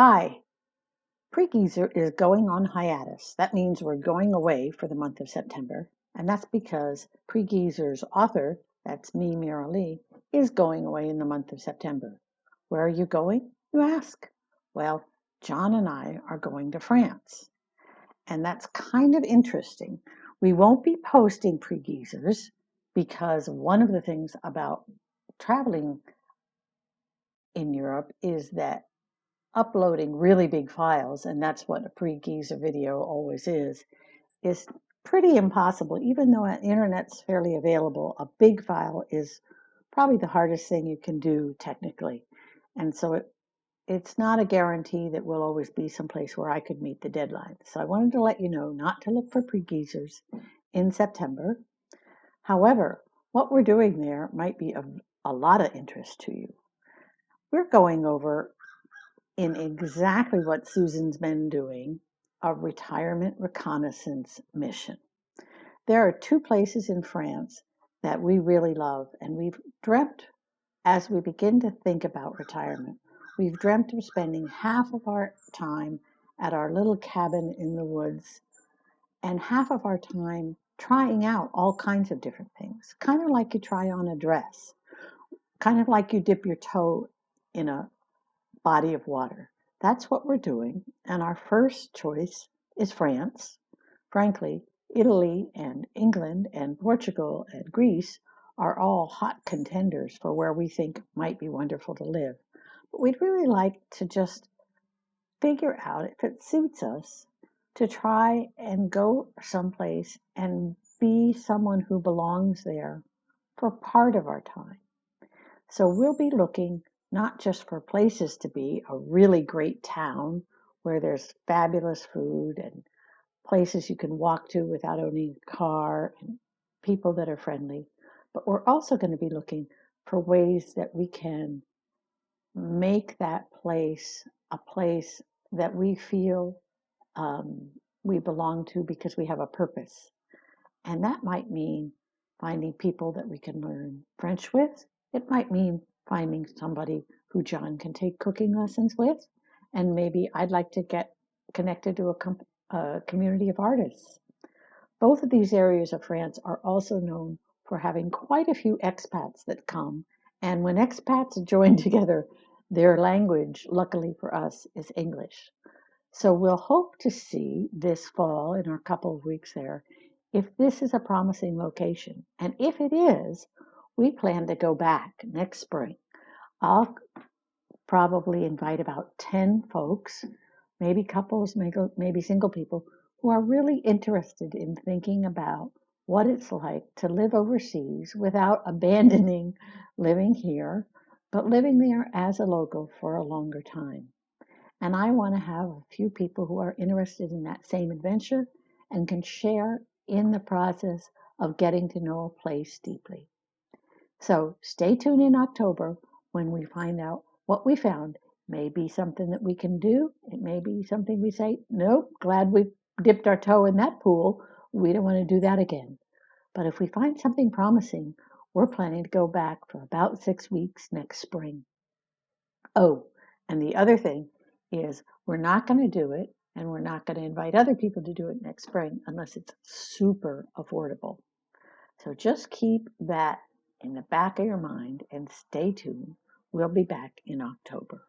Hi, Pregeezer is going on hiatus. That means we're going away for the month of September, and that's because Pregeezer's author, that's me, Mira Lee, is going away in the month of September. Where are you going, you ask? Well, John and I are going to France, and that's kind of interesting. We won't be posting Pregeezers because one of the things about traveling in Europe is that uploading really big files, and that's what a pre-geezer video always is pretty impossible. Even though the internet's fairly available, a big file is probably the hardest thing you can do technically. And so it's not a guarantee that we'll always be someplace where I could meet the deadline. So I wanted to let you know not to look for pre-geezers in September. However, what we're doing there might be of a lot of interest to you. We're going over in exactly what Susan's been doing, a retirement reconnaissance mission. There are two places in France that we really love, and we've dreamt, as we begin to think about retirement, we've dreamt of spending half of our time at our little cabin in the woods and half of our time trying out all kinds of different things, kind of like you try on a dress, kind of like you dip your toe in a body of water. That's what we're doing, and our first choice is France. Frankly, Italy and England and Portugal and Greece are all hot contenders for where we think might be wonderful to live. But we'd really like to just figure out if it suits us to try and go someplace and be someone who belongs there for part of our time. So we'll be looking not just for places to be, a really great town where there's fabulous food and places you can walk to without owning a car and people that are friendly, but we're also going to be looking for ways that we can make that place a place that we feel we belong to because we have a purpose. And that might mean finding people that we can learn French with. It might mean finding somebody who John can take cooking lessons with. And maybe I'd like to get connected to a community of artists. Both of these areas of France are also known for having quite a few expats that come. And when expats join together, their language, luckily for us, is English. So we'll hope to see this fall, in our couple of weeks there, if this is a promising location. And if it is, we plan to go back next spring. I'll probably invite about 10 folks, maybe couples, maybe single people, who are really interested in thinking about what it's like to live overseas without abandoning living here, but living there as a local for a longer time. And I want to have a few people who are interested in that same adventure and can share in the process of getting to know a place deeply. So stay tuned in October when we find out what we found. May be something that we can do. It may be something we say, nope, glad we dipped our toe in that pool. We don't want to do that again. But if we find something promising, we're planning to go back for about 6 weeks next spring. Oh, and the other thing is we're not going to do it, and we're not going to invite other people to do it next spring unless it's super affordable. So just keep that in the back of your mind and stay tuned. We'll be back in October.